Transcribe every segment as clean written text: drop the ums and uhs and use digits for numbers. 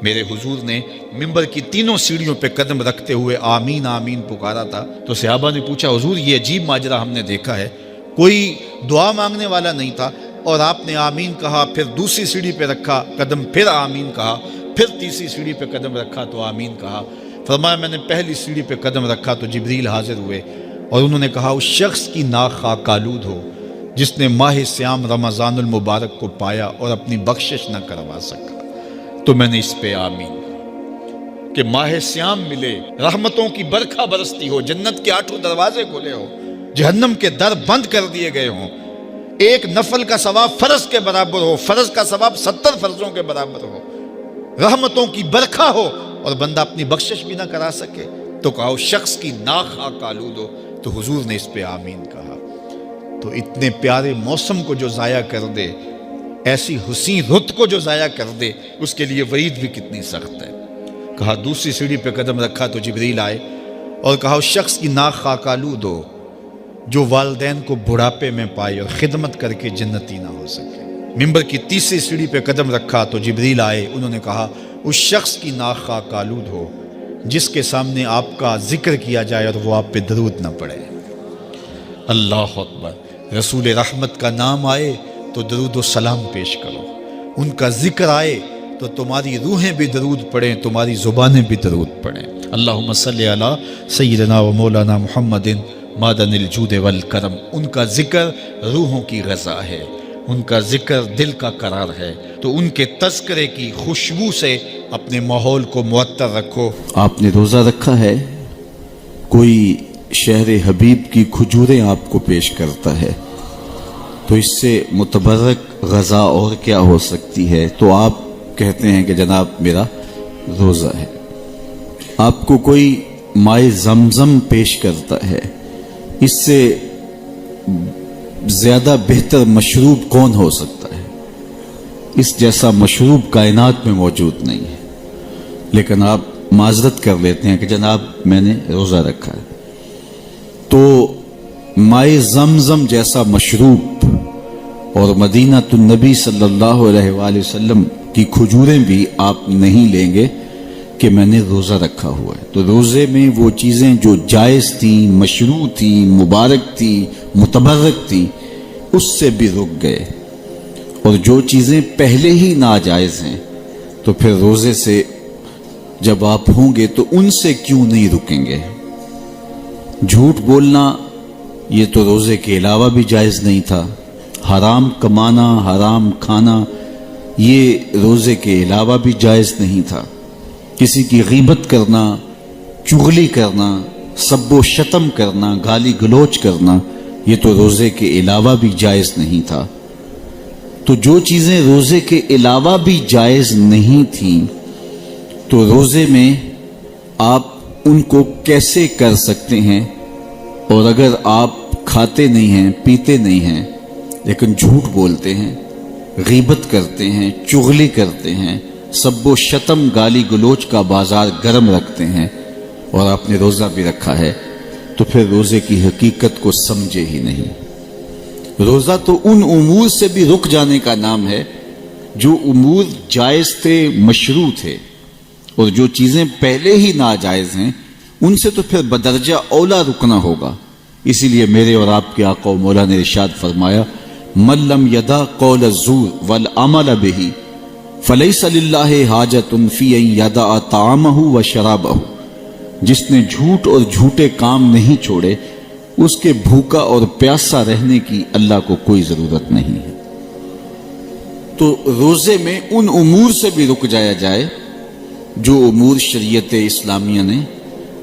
میرے حضور نے منبر کی تینوں سیڑھیوں پہ قدم رکھتے ہوئے آمین آمین پکارا تھا۔ تو صحابہ نے پوچھا حضور یہ عجیب ماجرا ہم نے دیکھا ہے، کوئی دعا مانگنے والا نہیں تھا اور آپ نے آمین کہا، پھر دوسری سیڑھی پہ رکھا قدم، پھر آمین کہا، پھر تیسری سیڑھی پہ قدم رکھا تو آمین کہا۔ فرمایا میں نے پہلی سیڑھی پہ قدم رکھا تو جبریل حاضر ہوئے اور انہوں نے کہا اس شخص کی ناک خاک آلود ہو جس نے ماہ سیام رمضان المبارک کو پایا اور اپنی بخشش نہ کروا سکا۔ تو میں نے اس پہ آمین کہ ماہ سیام ملے، رحمتوں کی برکھا برستی ہو، جنت کے 8 دروازے کھلے ہو، جہنم کے در بند کر دیے گئے ہوں، ایک نفل کا ثواب فرض کے برابر ہو، فرض کا ثواب 70 فرضوں کے برابر ہو، رحمتوں کی برکھا ہو اور بندہ اپنی بخشش بھی نہ کرا سکے، تو کہا اس شخص کی ناک خاک آلود ہو۔ تو حضور نے اس پہ آمین کہا۔ تو اتنے پیارے موسم کو جو ضائع کر دے، ایسی حسین رت کو جو ضائع کر دے، اس کے لیے وعید بھی کتنی سخت ہے۔ کہا دوسری سیڑھی پہ قدم رکھا تو جبریل آئے اور کہا اس شخص کی ناک خاک آلود ہو جو والدین کو بڑھاپے میں پائے اور خدمت کر کے جنتی نہ ہو سکے۔ منبر کی تیسری سیڑھی پہ قدم رکھا تو جبریل آئے، انہوں نے کہا اس شخص کی ناک خاک آلود ہو جس کے سامنے آپ کا ذکر کیا جائے اور وہ آپ پہ درود نہ پڑے۔ اللہ اکبر۔ رسول رحمت کا نام آئے تو درود و سلام پیش کرو، ان کا ذکر آئے تو تمہاری روحیں بھی درود پڑھیں، تمہاری زبانیں بھی درود پڑھیں۔ اللہم صلی علی سیدنا و مولانا محمد معدن الجود والکرم۔ ان کا ذکر روحوں کی غذا ہے، ان کا ذکر دل کا قرار ہے، تو ان کے تذکرے کی خوشبو سے اپنے ماحول کو معطر رکھو۔ آپ نے روزہ رکھا ہے، کوئی شہر حبیب کی کھجوریں آپ کو پیش کرتا ہے، تو اس سے متبرک غذا اور کیا ہو سکتی ہے؟ تو آپ کہتے ہیں کہ جناب میرا روزہ ہے۔ آپ کو کوئی مائے زمزم پیش کرتا ہے، اس سے زیادہ بہتر مشروب کون ہو سکتا ہے؟ اس جیسا مشروب کائنات میں موجود نہیں ہے، لیکن آپ معذرت کر لیتے ہیں کہ جناب میں نے روزہ رکھا ہے۔ تو مائے زمزم جیسا مشروب اور مدینہ النبی صلی اللہ علیہ وآلہ وسلم کی کھجوریں بھی آپ نہیں لیں گے کہ میں نے روزہ رکھا ہوا ہے۔ تو روزے میں وہ چیزیں جو جائز تھیں، مشروع تھیں، مبارک تھیں، متبرک تھیں، اس سے بھی رک گئے، اور جو چیزیں پہلے ہی ناجائز ہیں تو پھر روزے سے جب آپ ہوں گے تو ان سے کیوں نہیں رکیں گے؟ جھوٹ بولنا یہ تو روزے کے علاوہ بھی جائز نہیں تھا، حرام کمانا، حرام کھانا یہ روزے کے علاوہ بھی جائز نہیں تھا، کسی کی غیبت کرنا، چغلی کرنا، سب و شتم کرنا، گالی گلوچ کرنا یہ تو روزے کے علاوہ بھی جائز نہیں تھا۔ تو جو چیزیں روزے کے علاوہ بھی جائز نہیں تھیں تو روزے میں آپ ان کو کیسے کر سکتے ہیں؟ اور اگر آپ کھاتے نہیں ہیں، پیتے نہیں ہیں، لیکن جھوٹ بولتے ہیں، غیبت کرتے ہیں، چغلی کرتے ہیں، سب و شتم گالی گلوچ کا بازار گرم رکھتے ہیں، اور آپ نے روزہ بھی رکھا ہے، تو پھر روزے کی حقیقت کو سمجھے ہی نہیں۔ روزہ تو ان امور سے بھی رک جانے کا نام ہے جو امور جائز تھے، مشروع تھے، اور جو چیزیں پہلے ہی ناجائز ہیں ان سے تو پھر بدرجہ اولا رکنا ہوگا۔ اسی لیے میرے اور آپ کے آقا و مولا نے ارشاد فرمایا من لم یدع قول الزور والعمل به فلیس للہ حاجۃ فی ان یدع طعامہ و شرابہ۔ جس نے جھوٹ اور جھوٹے کام نہیں چھوڑے اس کے بھوکا اور پیاسا رہنے کی اللہ کو کوئی ضرورت نہیں ہے۔ تو روزے میں ان امور سے بھی رک جایا جائے جو امور شریعت اسلامیہ نے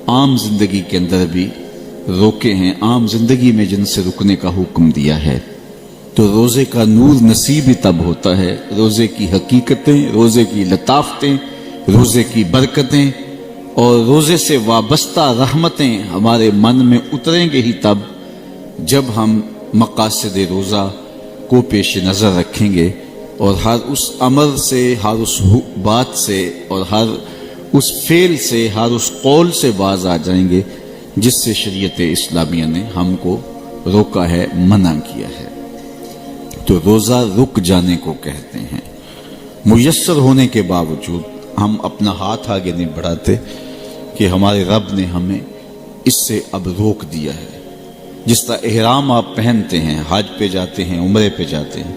عام زندگی کے اندر بھی روکے ہیں، عام زندگی میں جن سے رکنے کا حکم دیا ہے۔ تو روزے کا نور نصیب ہی تب ہوتا ہے، روزے کی حقیقتیں، روزے کی لطافتیں، روزے کی برکتیں اور روزے سے وابستہ رحمتیں ہمارے من میں اتریں گے ہی تب جب ہم مقاصد روزہ کو پیش نظر رکھیں گے، اور ہر اس عمل سے، ہر اس بات سے، اور ہر اس فعل سے، ہر اس قول سے باز آ جائیں گے جس سے شریعت اسلامیہ نے ہم کو روکا ہے، منع کیا ہے۔ تو روزہ رک جانے کو کہتے ہیں۔ میسر ہونے کے باوجود ہم اپنا ہاتھ آگے نہیں بڑھاتے کہ ہمارے رب نے ہمیں اس سے اب روک دیا ہے. جس طرح احرام آپ پہنتے ہیں، حج پہ جاتے ہیں، عمرے پہ جاتے ہیں،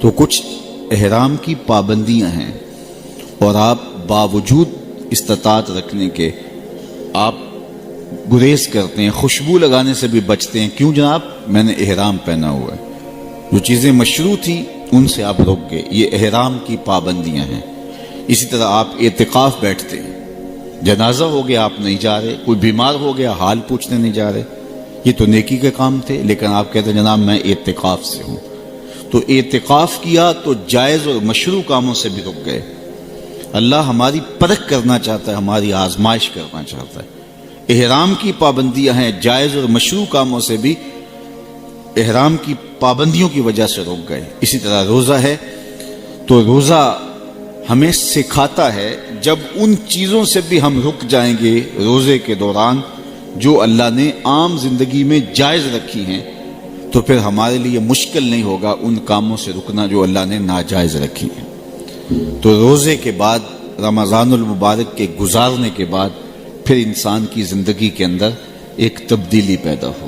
تو کچھ احرام کی پابندیاں ہیں اور آپ باوجود استطاعت رکھنے کے آپ گریز کرتے ہیں، خوشبو لگانے سے بھی بچتے ہیں. کیوں جناب؟ میں نے احرام پہنا ہوا ہے. جو چیزیں مشروع تھیں ان سے آپ رک گئے. یہ احرام کی پابندیاں ہیں. اسی طرح آپ اعتکاف بیٹھتے ہیں، جنازہ ہو گیا آپ نہیں جا رہے، کوئی بیمار ہو گیا حال پوچھنے نہیں جا رہے. یہ تو نیکی کے کام تھے، لیکن آپ کہتے ہیں جناب میں اعتکاف سے ہوں. تو اعتکاف کیا تو جائز اور مشروع کاموں سے بھی رک گئے. اللہ ہماری پرکھ کرنا چاہتا ہے، ہماری آزمائش کرنا چاہتا ہے. احرام کی پابندیاں ہیں، جائز اور مشروع کاموں سے بھی احرام کی پابندیوں کی وجہ سے رک گئے. اسی طرح روزہ ہے تو روزہ ہمیں سکھاتا ہے جب ان چیزوں سے بھی ہم رک جائیں گے روزے کے دوران جو اللہ نے عام زندگی میں جائز رکھی ہیں، تو پھر ہمارے لیے مشکل نہیں ہوگا ان کاموں سے رکنا جو اللہ نے ناجائز رکھی ہیں. تو روزے کے بعد، رمضان المبارک کے گزارنے کے بعد پھر انسان کی زندگی کے اندر ایک تبدیلی پیدا ہو.